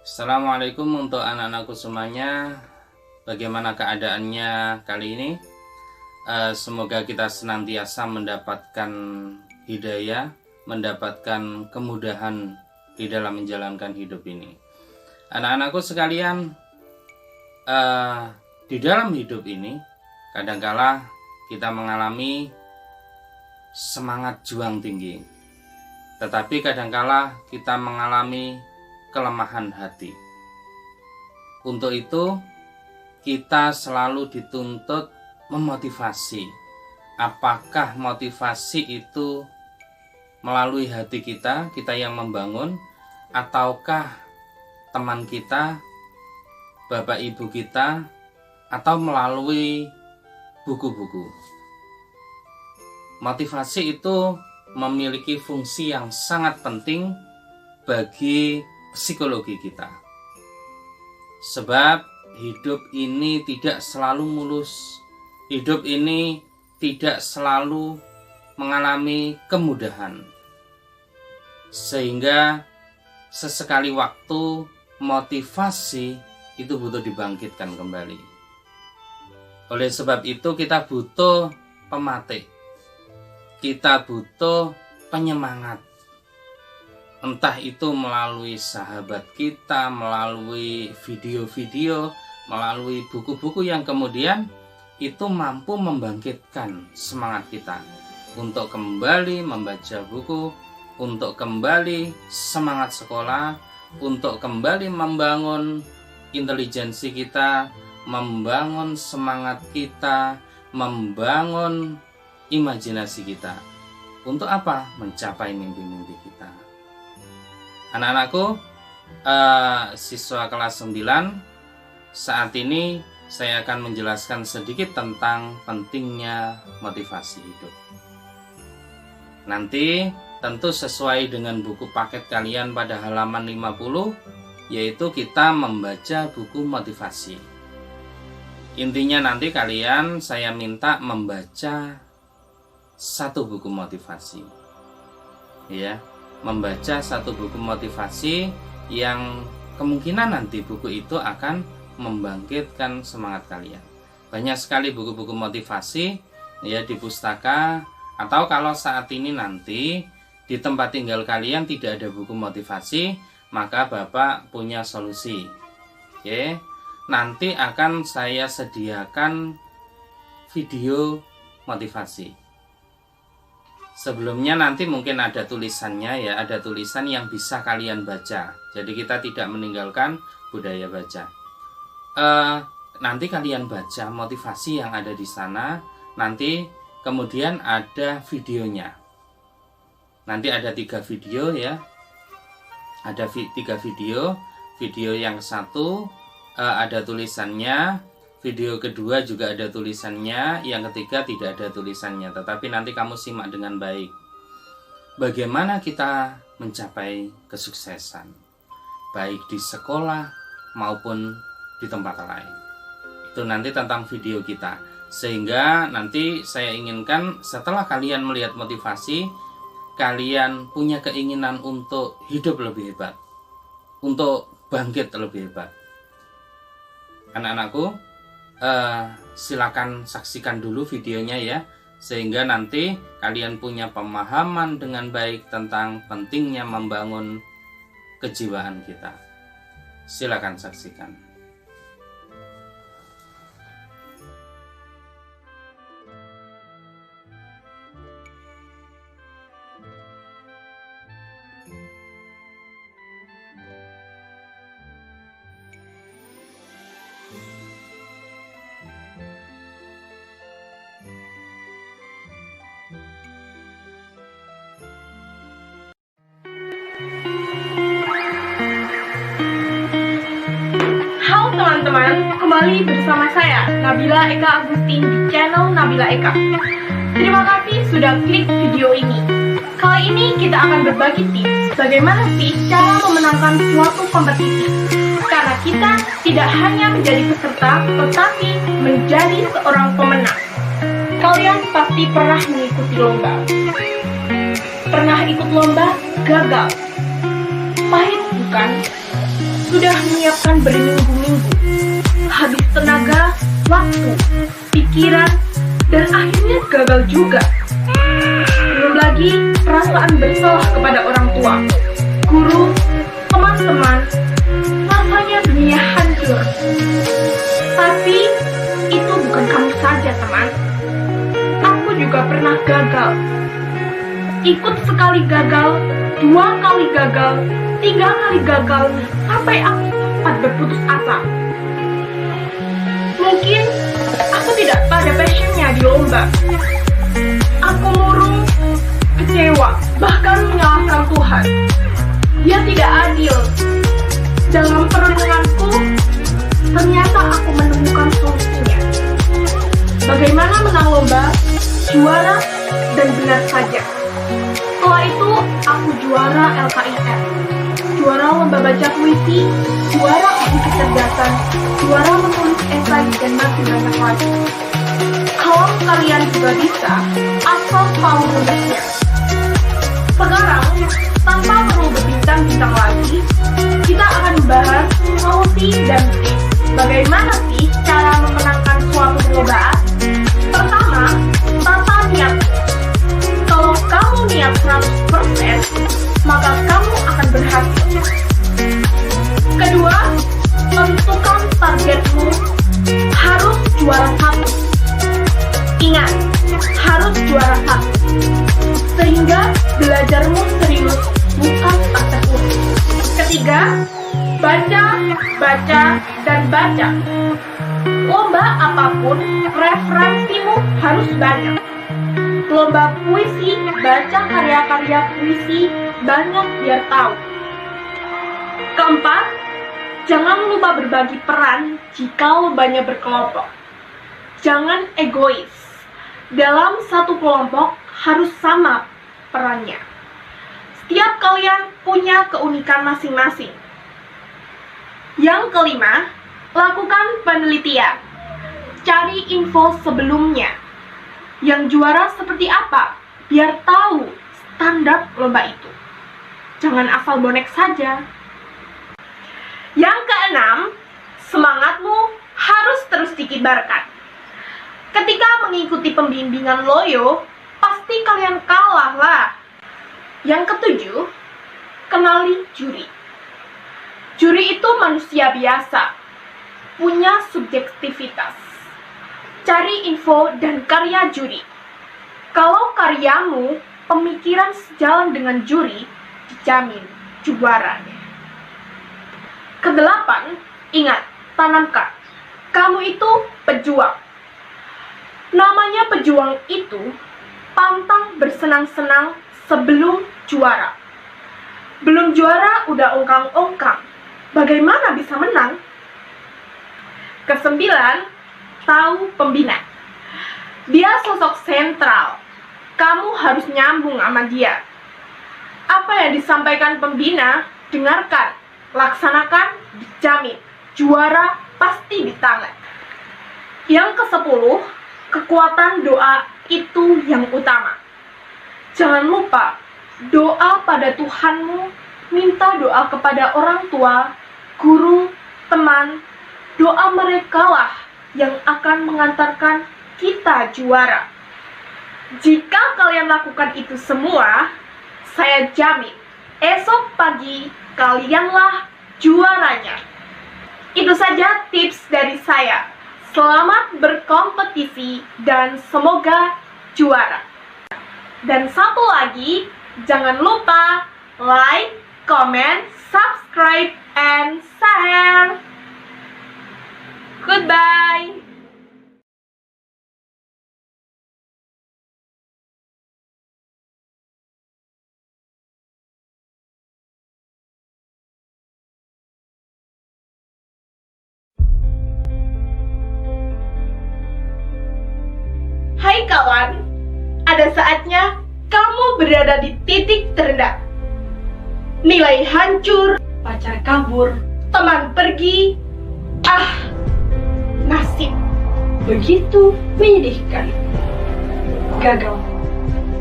Assalamualaikum untuk anak-anakku semuanya. Bagaimana keadaannya kali ini? Semoga kita senantiasa mendapatkan hidayah, mendapatkan kemudahan di dalam menjalankan hidup ini. Anak-anakku sekalian, di dalam hidup ini kadangkala kita mengalami semangat juang tinggi, tetapi kadangkala kita mengalami kelemahan hati. Untuk itu kita selalu dituntut memotivasi. Apakah motivasi itu melalui hati kita yang membangun, ataukah teman kita, bapak ibu kita, atau melalui buku-buku. Motivasi itu memiliki fungsi yang sangat penting bagi psikologi kita. Sebab hidup ini tidak selalu mulus. Hidup ini tidak selalu mengalami kemudahan. Sehingga sesekali waktu motivasi itu butuh dibangkitkan kembali. Oleh sebab itu kita butuh pematik. Kita butuh penyemangat. Entah itu melalui sahabat kita, melalui video-video, melalui buku-buku yang kemudian itu mampu membangkitkan semangat kita untuk kembali membaca buku, untuk kembali semangat sekolah, untuk kembali membangun intelijensi kita, membangun semangat kita, membangun imajinasi kita. Untuk apa? Mencapai mimpi-mimpi kita. Anak-anakku, siswa kelas 9, saat ini saya akan menjelaskan sedikit tentang pentingnya motivasi hidup. Nanti tentu sesuai dengan buku paket kalian pada halaman 50, yaitu kita membaca buku motivasi. Intinya nanti kalian saya minta membaca satu buku motivasi. Ya. Membaca satu buku motivasi yang kemungkinan nanti buku itu akan membangkitkan semangat kalian. Banyak sekali buku-buku motivasi ya di pustaka, atau kalau saat ini nanti di tempat tinggal kalian tidak ada buku motivasi, maka Bapak punya solusi. Oke, nanti akan saya sediakan video motivasi. Sebelumnya nanti mungkin ada tulisannya ya, ada tulisan yang bisa kalian baca. Jadi kita tidak meninggalkan budaya baca. Nanti kalian baca motivasi yang ada di sana. Nanti kemudian ada videonya. Nanti ada 3 video ya. Ada 3 video. Video yang satu ada tulisannya. Video kedua juga ada tulisannya, yang ketiga tidak ada tulisannya, tetapi nanti kamu simak dengan baik. Bagaimana kita mencapai kesuksesan, baik di sekolah maupun di tempat lain. Itu nanti tentang video kita. Sehingga nanti saya inginkan setelah kalian melihat motivasi, kalian punya keinginan untuk hidup lebih hebat, untuk bangkit lebih hebat. Anak-anakku, silakan saksikan dulu videonya ya, sehingga nanti kalian punya pemahaman dengan baik tentang pentingnya membangun kejiwaan kita. Silakan saksikan. Teman-teman, kembali bersama saya Nabila Eka Agustin di channel Nabila Eka. Terima kasih sudah klik video ini. Kali ini kita akan berbagi tips bagaimana sih cara memenangkan suatu kompetisi. Karena kita tidak hanya menjadi peserta, tetapi menjadi seorang pemenang. Kalian pasti pernah mengikuti lomba. Pernah ikut lomba gagal. Pahit bukan? sudah menyiapkan berminggu-minggu, habis tenaga, waktu, pikiran, dan akhirnya gagal juga. Belum lagi perasaan bersalah kepada orang tua, guru, teman-teman, rasanya dunia hancur. Tapi itu bukan kamu saja, teman. Aku juga pernah gagal. Ikut sekali gagal, 2 kali gagal, 3 kali gagal, sampai aku sempat berputus asa. Mungkin aku tidak pada passionnya di lomba. Aku murung, kecewa, bahkan menyalahkan Tuhan. Dia tidak adil. Dalam perenunganku, ternyata aku menemukan solusinya. Bagaimana menang lomba, juara, dan benar saja. Setelah itu, aku juara LKIM, juara lomba baca puisi, juara uji kecerdasan, juara menulis esai, dan masih banyak lagi. Kalau kalian juga bisa, asal tahu nulisnya. Sekarang, tanpa perlu berbincang-bincang lagi, kita akan membahas solusi dan tips. Bagaimana sih cara memenangkan suatu perlombaan? Pertama, tata niat. Kalau kamu niat 100%, maka kamu akan berhasil. Kedua, tentukan targetmu harus juara 1. Ingat, harus juara 1. Sehingga belajarmu serius, bukan tak tekun. Ketiga, baca, dan baca. Lomba apapun, referensimu harus banyak. Lomba puisi, baca karya-karya puisi banyak biar tahu. Keempat, jangan lupa berbagi peran jika lombanya berkelompok. Jangan egois. Dalam satu kelompok harus sama perannya. Setiap kalian punya keunikan masing-masing. Yang kelima, lakukan penelitian. Cari info sebelumnya. Yang juara seperti apa, biar tahu standar lomba itu. Jangan asal bonek saja. Yang keenam, semangatmu harus terus dikibarkan. Ketika mengikuti pembimbingan loyo, pasti kalian kalah lah. Yang ketujuh, kenali juri. Juri itu manusia biasa, punya subjektivitas. Cari info dan karya juri. Kalau karyamu, pemikiran sejalan dengan juri, dijamin juaranya. Kedelapan, ingat, tanamkan. Kamu itu pejuang. Namanya pejuang itu pantang bersenang-senang sebelum juara. Belum juara udah ongkang-ongkang. Bagaimana bisa menang? Kesembilan, tahu pembina. Dia sosok sentral. Kamu harus nyambung sama dia. Apa yang disampaikan pembina, dengarkan, laksanakan, dijamin. Juara pasti di tangan. Yang ke-10, kekuatan doa itu yang utama. Jangan lupa, doa pada Tuhanmu, minta doa kepada orang tua, guru, teman. Doa mereka lah yang akan mengantarkan kita juara. Jika kalian lakukan itu semua, saya jamin, esok pagi kalianlah juaranya. Itu saja tips dari saya. Selamat berkompetisi dan semoga juara. Dan satu lagi, jangan lupa like, comment, subscribe, and share. Goodbye. Hai kawan, ada saatnya kamu berada di titik terendah. Nilai hancur, pacar kabur, teman pergi. Nasib begitu menyedihkan. Gagal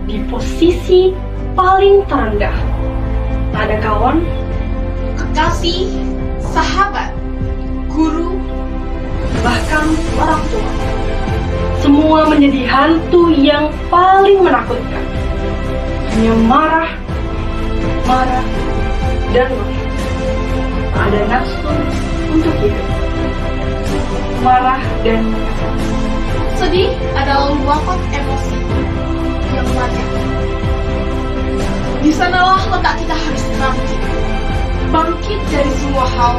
di posisi paling terendah. Tak ada kawan, kekasih, sahabat, guru, bahkan orang tua. Semua menjadi hantu yang paling menakutkan. Hanya marah, dan marah. Tak ada nafsu untuk hidup. Marah dan marah. Sedih adalah luapan emosi yang wajar. Di sanalah letak kita harus bangkit. Bangkit dari semua hal.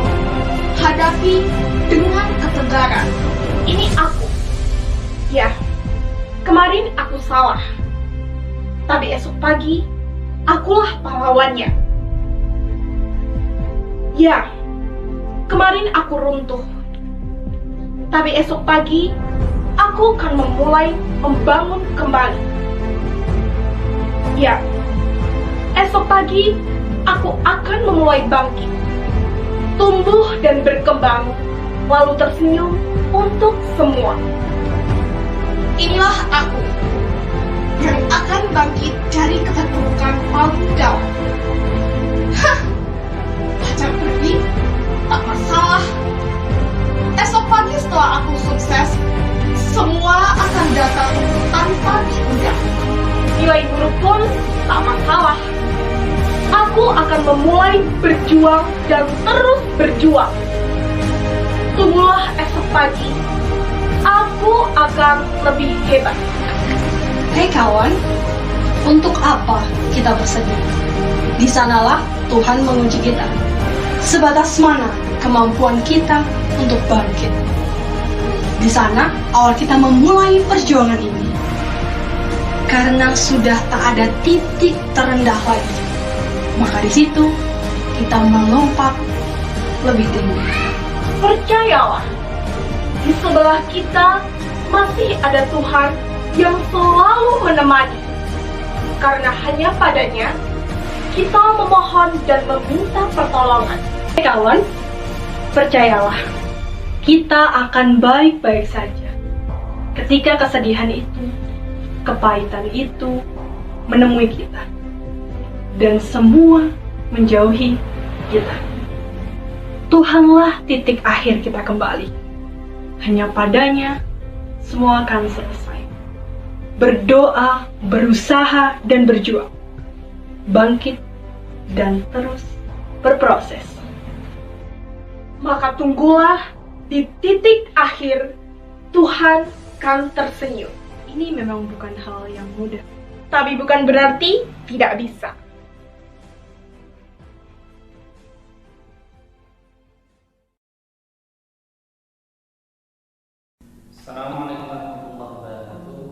Hadapi dengan ketegaran. Ini aku. Ya, kemarin aku salah. Tapi esok pagi, akulah pahlawannya. Ya, kemarin aku runtuh. Tapi esok pagi, aku akan memulai membangun kembali. Ya, esok pagi, aku akan memulai bangkit. Tumbuh dan berkembang, lalu tersenyum untuk semua. Inilah aku yang akan bangkit dari keterpurukan paling dalam. Hah, pacar pergi, tak masalah. Esok pagi setelah aku sukses, semua akan datang tanpa diundang. Nilai buruk pun tak masalah. Aku akan memulai berjuang dan terus berjuang. Tunggulah esok pagi. Aku akan lebih hebat. Hei kawan, untuk apa kita bersedih? Di sanalah Tuhan menguji kita. Sebatas mana kemampuan kita untuk bangkit? Di sana awal kita memulai perjuangan ini. Karena sudah tak ada titik terendah lagi, maka di situ kita melompat lebih tinggi. Percayalah, di sebelah kita masih ada Tuhan yang selalu menemani. Karena hanya padanya kita memohon dan meminta pertolongan. Kawan, percayalah, kita akan baik-baik saja. Ketika kesedihan itu, kepahitan itu menemui kita, dan semua menjauhi kita. Tuhanlah titik akhir kita kembali. Hanya padanya semua akan selesai. Berdoa, berusaha, dan berjuang. Bangkit dan terus berproses. Maka tunggulah di titik akhir Tuhan kan tersenyum. Ini memang bukan hal yang mudah. Tapi bukan berarti tidak bisa. Assalamualaikum warahmatullahi wabarakatuh.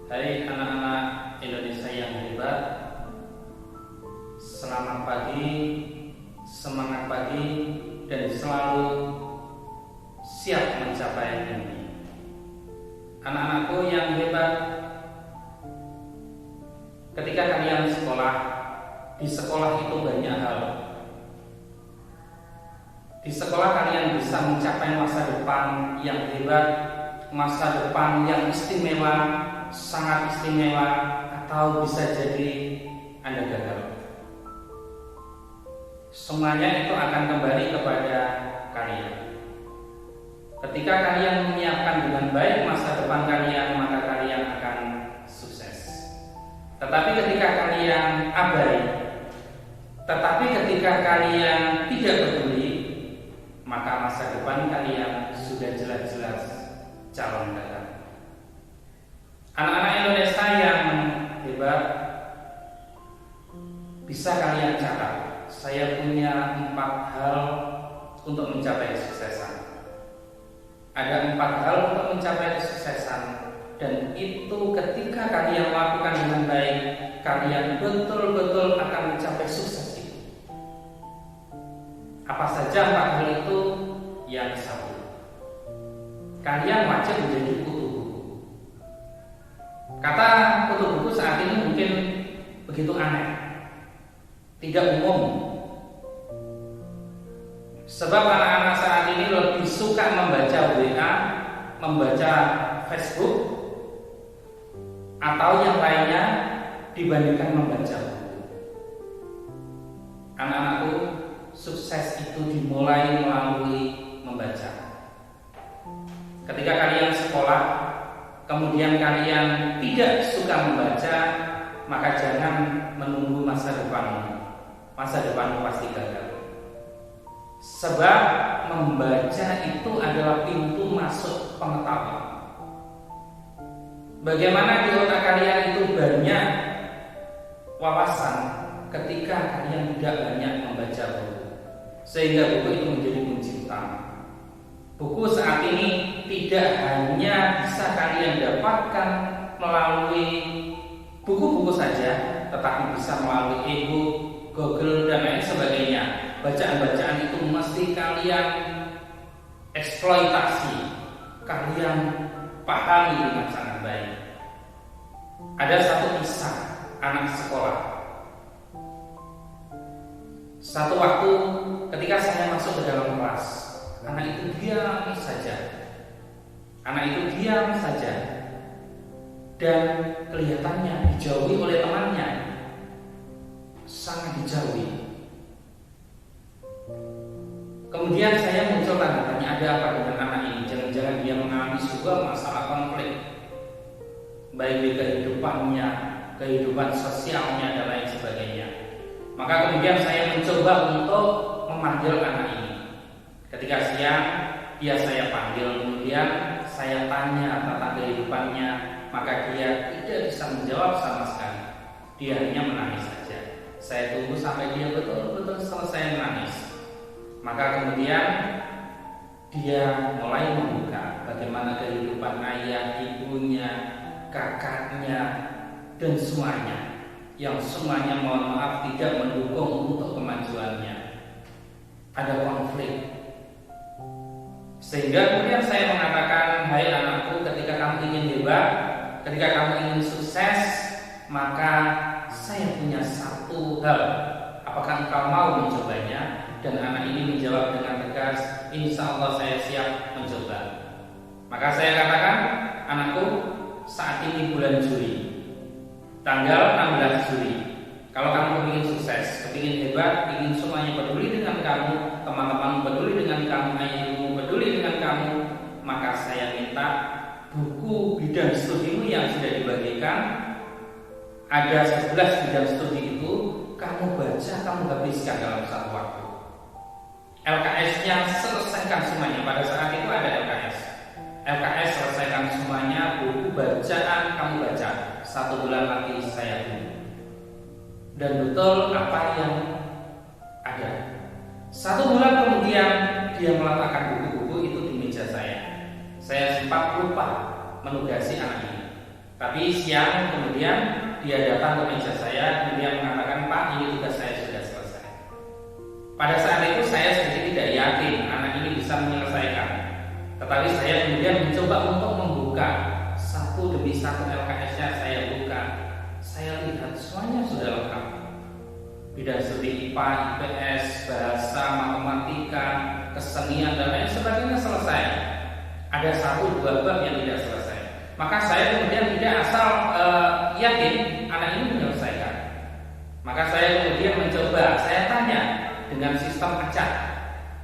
Hai anak-anak Indonesia yang hebat. Selamat pagi, semangat pagi, dan selalu siap mencapai mimpi. Anak-anakku yang hebat, ketika kalian sekolah, di sekolah itu banyak hal. Di sekolah kalian bisa mencapai masa depan yang hebat, masa depan yang istimewa, sangat istimewa, atau bisa jadi Anda gagal. Semuanya itu akan kembali kepada kalian. Ketika kalian menyiapkan dengan baik masa depan kalian, maka kalian akan sukses. Tetapi ketika kalian abai, tetapi ketika kalian tidak peduli, maka masa depan kalian sudah jelas-jelas calon gagal. Anak-anak Indonesia yang hebat, bisa kalian catat. Saya punya 4 hal untuk mencapai kesuksesan. Ada 4 hal untuk mencapai kesuksesan, dan itu ketika kalian lakukan dengan baik, kalian betul-betul akan mencapai sukses itu. Apa saja 4 hal itu? Yang satu, kalian wajib menjadi kutu buku. Kata kutu buku saat ini mungkin begitu aneh, tidak umum. Sebab anak-anak saat ini lebih suka membaca WA, membaca Facebook, atau yang lainnya dibandingkan membaca buku. Anak-anakku, sukses itu dimulai melalui membaca. Ketika kalian sekolah, kemudian kalian tidak suka membaca, maka jangan menunggu masa depanmu. Masa depanmu pasti gagal. Sebab membaca itu adalah pintu masuk pengetahuan. Bagaimana di otak kalian itu banyak wawasan ketika kalian tidak banyak membaca buku, sehingga buku itu menjadi kunci utama. Buku saat ini tidak hanya bisa kalian dapatkan melalui buku-buku saja, tetapi bisa melalui e-book, Google, dan lain sebagainya. Bacaan-bacaan itu mesti kalian eksploitasi, kalian pahami dengan sangat baik. Ada satu kisah anak sekolah. Satu waktu ketika saya masuk ke dalam kelas, anak itu diam saja. Anak itu diam saja. Dan kelihatannya dijauhi oleh temannya. Sangat dijauhi. Kemudian saya muncul tanda tanya, ada apa dengan anak ini? Jangan-jangan dia mengalami sebuah masalah konflik, baik di kehidupannya, kehidupan sosialnya, dan lain sebagainya. Maka kemudian saya mencoba untuk memanggil anak ini. Ketika siang, dia saya panggil, kemudian saya tanya tentang kehidupannya, maka dia tidak bisa menjawab sama sekali. Dia hanya menangis saja. Saya tunggu sampai dia betul-betul selesai menangis. Maka kemudian dia mulai membuka bagaimana kehidupan ayah, ibunya, kakaknya, dan semuanya, yang semuanya mohon maaf tidak mendukung untuk kemajuannya. Ada konflik. Sehingga kemudian saya mengatakan, hai anakku, ketika kamu ingin hebat, ketika kamu ingin sukses, maka saya punya satu hal. Apakah engkau mau mencobanya? Dan anak ini menjawab dengan tegas, insya Allah saya siap mencoba. Maka saya katakan, anakku, saat ini bulan Juli, tanggal 16 Juli. Kalau kamu ingin sukses, ingin hebat, ingin semuanya peduli dengan kamu, teman-teman peduli dengan kamu, ayahmu peduli dengan kamu, maka saya minta buku bidang studimu yang sudah dibagikan, ada 11 bidang studi itu, kamu baca, kamu habiskan dalam satu waktu. LKS-nya selesaikan semuanya. Pada saat itu ada LKS. LKS selesaikan semuanya, buku bacaan kamu baca. 1 bulan lagi saya tunggu. Dan betul apa yang ada. 1 bulan kemudian dia meletakkan buku-buku itu di meja saya. Saya sempat lupa menugasi anak ini. Tapi siang kemudian dia datang ke meja saya, kemudian mengatakan, Pak, ini tugas saya sudah selesai. Pada saat itu saya sendiri tidak yakin anak ini bisa menyelesaikan. Tetapi saya kemudian mencoba untuk membuka satu demi satu LKS-nya saya buka. Saya lihat semuanya sudah lengkap. Bidang studi IPA, IPS, bahasa, matematika, kesenian, dan lain sebagainya selesai. Ada 1-2 bab yang tidak selesai. Maka saya kemudian tidak asal yakin anak ini menyelesaikan. Maka saya kemudian mencoba, saya tanya dengan sistem acak.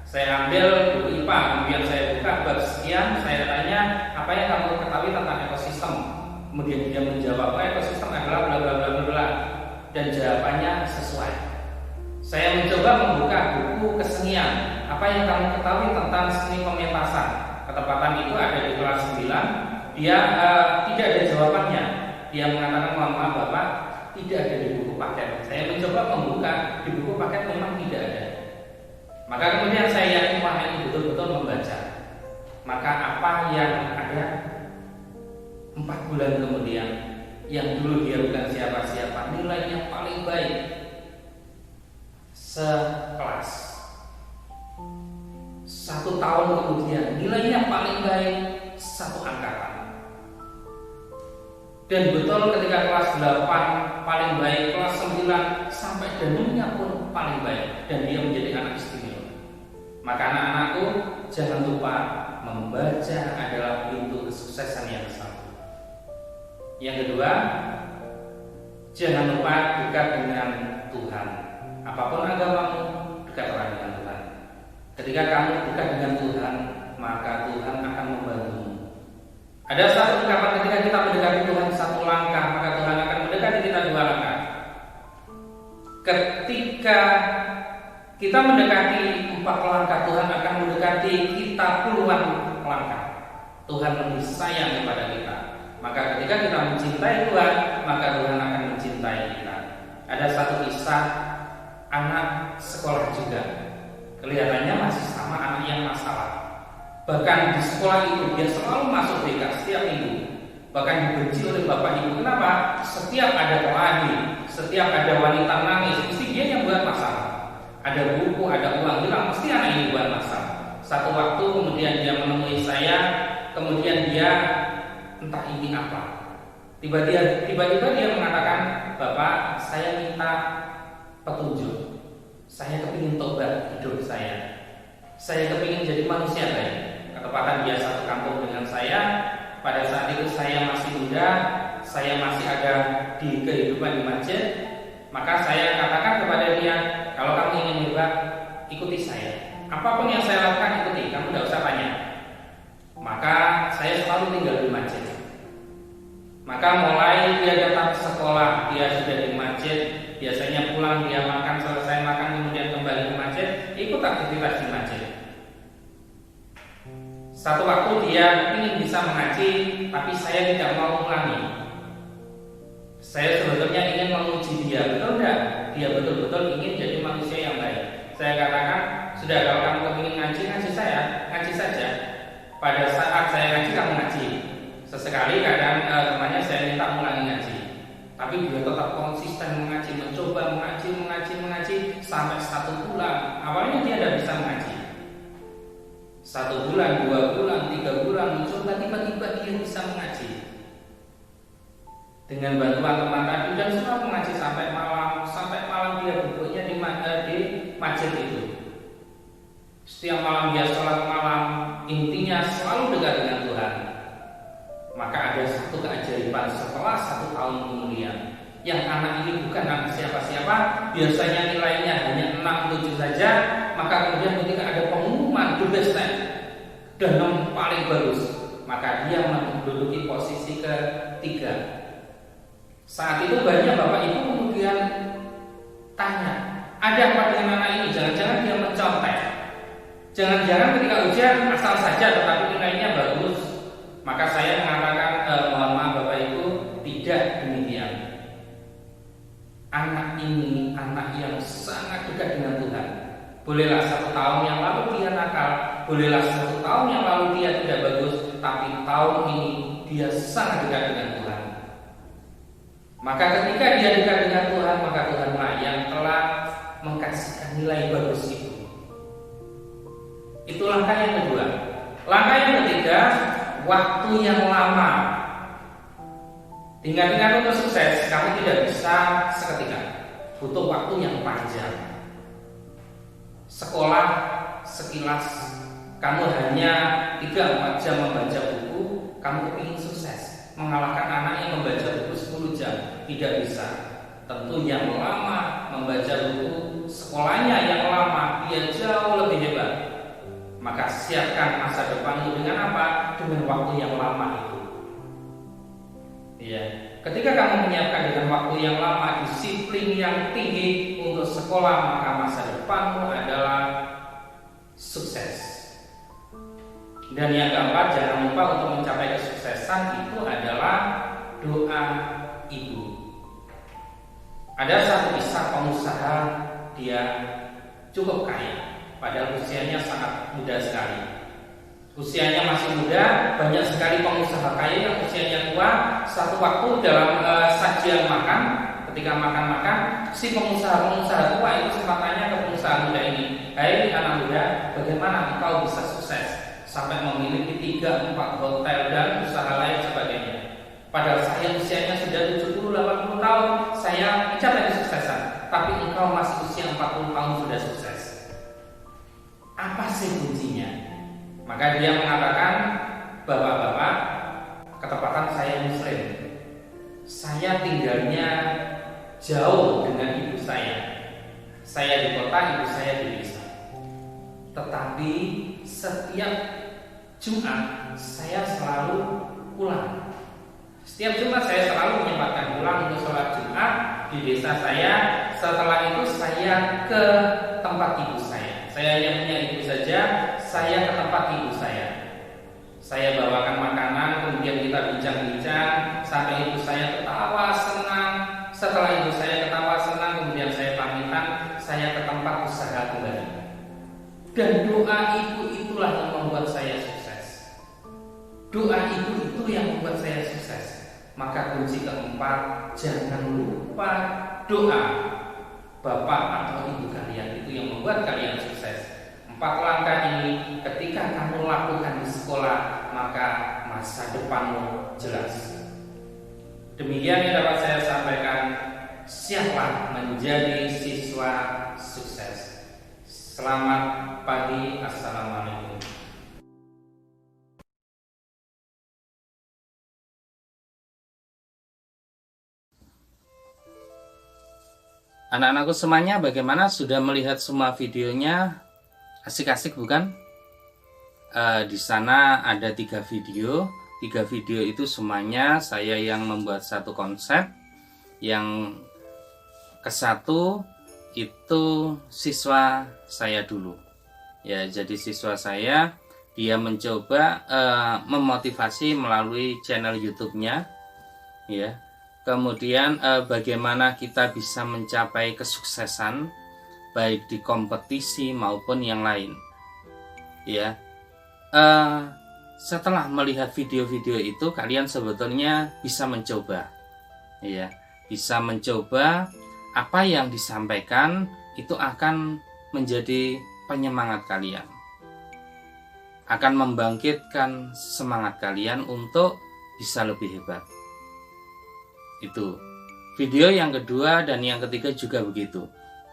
Saya ambil buku IPA, kemudian saya buka bab sekian, saya tanya, apa yang kamu ketahui tentang ekosistem? Kemudian dia menjawab, ekosistem adalah bla bla bla bla, dan jawabannya sesuai. Saya mencoba membuka buku kesenian, apa yang kamu ketahui tentang seni pementasan? Ketepatan itu ada di kelas 9. Dia tidak ada jawabannya. Dia mengatakan, mohon maaf Bapak, tidak ada di buku paket. Saya mencoba membuka di buku paket, memang tidak ada. Maka kemudian saya yakin wah ini betul-betul membaca. Maka apa yang ada 4 bulan kemudian, yang dulu dia bukan siapa-siapa, nilainya paling baik sekelas. 1 tahun kemudian nilainya paling baik satu angkatan. Dan betul ketika kelas 8 paling baik, kelas 9 sampai danunnya pun paling baik, dan dia menjadi anak istimewa. Maka anak-anakku, jangan lupa membaca adalah pintu kesuksesan yang satu. Yang kedua, jangan lupa dekat dengan Tuhan. Apapun agamamu, dekatlah dengan Tuhan. Ketika kamu dekat dengan Tuhan, maka Tuhan akan membantumu. Ada satu ungkapan, ketika kita mendekati Tuhan satu langkah, maka Tuhan akan mendekati kita dua langkah. Ketika kita mendekati 4 langkah, Tuhan akan mendekati kita puluhan langkah. Tuhan lebih sayang kepada kita. Maka ketika kita mencintai Tuhan, maka Tuhan akan mencintai kita. Ada satu kisah anak sekolah juga. Kelihatannya masih sama anak yang masalah. Bahkan di sekolah itu dia selalu masuk BK setiap minggu. Bahkan dibenci oleh bapak ibu. Kenapa? Setiap ada kelahi, setiap ada wanita nangis, mesti dia yang buat masalah. Ada buku, ada uang hilang, mesti anak ini buat masalah. Satu waktu kemudian dia menemui saya, kemudian dia entah ini apa. Tiba-tiba dia mengatakan, "Bapak, saya minta petunjuk. Saya kepingin tobat hidup saya. Saya kepingin jadi manusia baik." Ketepatan dia satu kampung dengan saya. Pada saat itu saya masih muda, saya masih ada di kehidupan di masjid. Maka saya katakan kepada dia, "Kalau kamu ingin hebat, ikuti saya. Apapun yang saya lakukan, ikuti. Kamu tidak usah tanya." Maka saya selalu tinggal di masjid. Maka mulai dia datang ke sekolah, dia sudah di masjid. Biasanya pulang dia makan, selesai makan kemudian kembali ke masjid, ikut aktivitas di masjid. Satu waktu dia ingin bisa mengaji, tapi saya tidak mau ulangi. Saya sebetulnya ingin menguji dia, betul enggak? Dia betul-betul ingin jadi manusia yang baik. Saya katakan, sudah kalau kamu ingin ngaji, ngaji saja. Pada saat saya ngaji, kamu ngaji. Sesekali kadang temannya saya minta ulangi ngaji. Tapi dia tetap konsisten mengaji, mencoba mengaji sampai 1 bulan. Awalnya dia tidak bisa mengaji. 1 bulan, 2 bulan, 3 bulan mencoba, tiba-tiba dia bisa mengaji. Dengan bantuan teman tadi dan semua mengaji sampai malam dia duduknya di masjid itu. Setiap malam dia sholat malam, intinya selalu dekat dengan Tuhan. Maka ada satu keajaiban setelah 1 tahun kemudian, yang anak ini bukan anak siapa-siapa, biasanya nilainya hanya 6-7 saja. Maka kemudian ketika ada pengumuman the best dan yang paling bagus, maka dia menduduki posisi ke-3. Saat itu banyak bapak ibu kemudian tanya, ada apa dengan anak ini? Jangan-jangan dia mencontek, jangan-jangan ketika ujian asal saja tetapi nilainya bagus. Maka saya mengatakan, mohon maaf bapak ibu, tidak demikian. Anak ini anak yang sangat dekat dengan Tuhan. Bolehlah 1 tahun yang lalu dia nakal, bolehlah 1 tahun yang lalu dia tidak bagus, tapi tahun ini dia sangat dekat dengan Tuhan. Maka ketika dia dekat dengan Tuhan, maka Tuhanlah yang telah mengkasihkan nilai bagus itu. Itu langkah yang kedua. Langkah yang ketiga, waktu yang lama. Ingat-ingat untuk sukses, kamu tidak bisa seketika, butuh waktu yang panjang. Sekolah sekilas, kamu hanya 3-4 jam membaca buku, kamu ingin sukses, mengalahkan anak yang membaca buku 10 jam, tidak bisa. Tentu yang lama membaca buku, sekolahnya yang lama, dia jauh lebih hebat. Maka siapkan masa depanmu dengan apa? Dengan waktu yang lama itu. Ya, ketika kamu menyiapkan dengan waktu yang lama, disiplin yang tinggi untuk sekolah, maka masa depanmu adalah sukses. Dan yang keempat, jangan lupa untuk mencapai kesuksesan itu adalah doa ibu. Ada satu kisah pengusaha, dia cukup kaya, padahal usianya sangat muda sekali. Usianya masih muda, banyak sekali pengusaha kaya yang usianya tua. Satu waktu dalam sajian makan, ketika makan-makan, si pengusaha tua itu sempat tanya ke pengusaha muda ini, "Hai anak muda, bagaimana engkau bisa sukses sampai memiliki 3-4 hotel dan usaha lain sebagainya? Padahal saya usianya sudah 70-80 tahun, saya mencapai kesuksesan, tapi engkau masih usia 40 tahun sudah sukses. Apa sih kuncinya?" Maka dia mengatakan, "Bapak-bapak, ketepatan saya muslim. Saya tinggalnya jauh dengan ibu saya. Saya di kota, ibu saya di desa. tetapi setiap Jumat saya selalu pulang. Setiap Jumat saya selalu menyempatkan pulang untuk sholat Jumat di desa saya. Setelah itu saya ke tempat ibu saya. Saya hanya punya ibu saja. Saya ke tempat ibu saya. Saya bawakan makanan, kemudian kita bincang-bincang sampai ibu saya ketawa senang. Setelah ibu saya ketawa senang, kemudian saya pamitan, saya ke tempat usaha kembali. Dan doa ibu itulah yang membuat saya sukses. Doa ibu itu yang membuat saya sukses. Maka kunci keempat, jangan lupa doa bapak atau ibu kalian, itu yang membuat kalian sukses. 4 langkah ini ketika kamu lakukan di sekolah, maka masa depanmu jelas. Demikian yang dapat saya sampaikan. Siaplah menjadi siswa sukses. Selamat pagi. Assalamualaikum. Anak-anakku semuanya, bagaimana? Sudah melihat semua videonya? Asik-asik bukan? Di sana ada 3 video. 3 video itu semuanya saya yang membuat satu konsep. Yang ke-1 itu siswa saya dulu. Ya, jadi siswa saya dia mencoba memotivasi melalui channel YouTube-nya. Ya. Kemudian bagaimana kita bisa mencapai kesuksesan baik di kompetisi maupun yang lain. Ya, setelah melihat video-video itu, kalian sebetulnya bisa mencoba, ya, bisa mencoba apa yang disampaikan itu akan menjadi penyemangat kalian, akan membangkitkan semangat kalian untuk bisa lebih hebat. Itu video yang kedua dan yang ketiga juga begitu.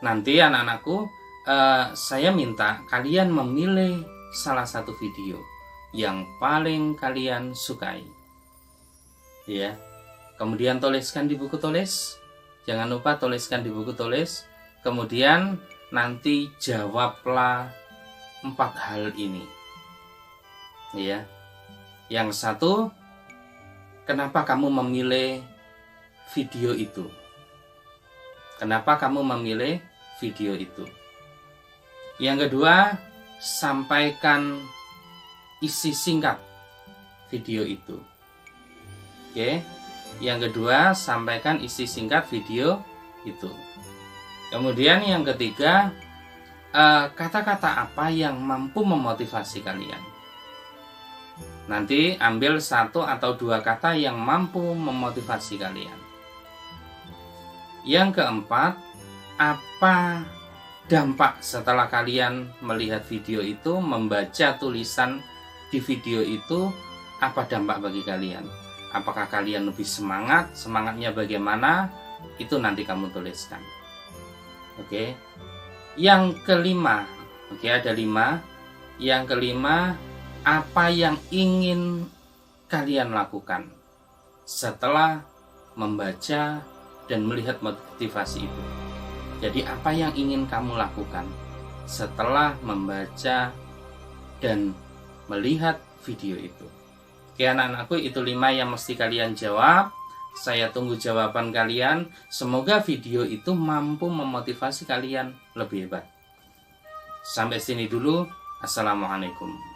Nanti anak-anakku, saya minta kalian memilih salah satu video yang paling kalian sukai. Ya. Kemudian tuliskan di buku tulis. Jangan lupa tuliskan di buku tulis. Kemudian nanti jawablah 4 hal ini. Ya. Yang 1, kenapa kamu memilih video itu? Kenapa kamu memilih video itu? Yang kedua, sampaikan isi singkat video itu. Oke. Yang kedua, sampaikan isi singkat video itu. Kemudian yang ketiga, kata-kata apa yang mampu memotivasi kalian. Nanti ambil 1 atau 2 kata yang mampu memotivasi kalian. Yang keempat, apa dampak setelah kalian melihat video itu, membaca tulisan di video itu, apa dampak bagi kalian? Apakah kalian lebih semangat? Semangatnya bagaimana? Itu nanti kamu tuliskan. Oke. Yang kelima, oke, ada 5. Yang kelima, apa yang ingin kalian lakukan setelah membaca dan melihat motivasi itu? Jadi apa yang ingin kamu lakukan setelah membaca dan melihat video itu? Oke anak-anakku, itu 5 yang mesti kalian jawab. Saya tunggu jawaban kalian. Semoga video itu mampu memotivasi kalian lebih hebat. Sampai sini dulu. Assalamualaikum.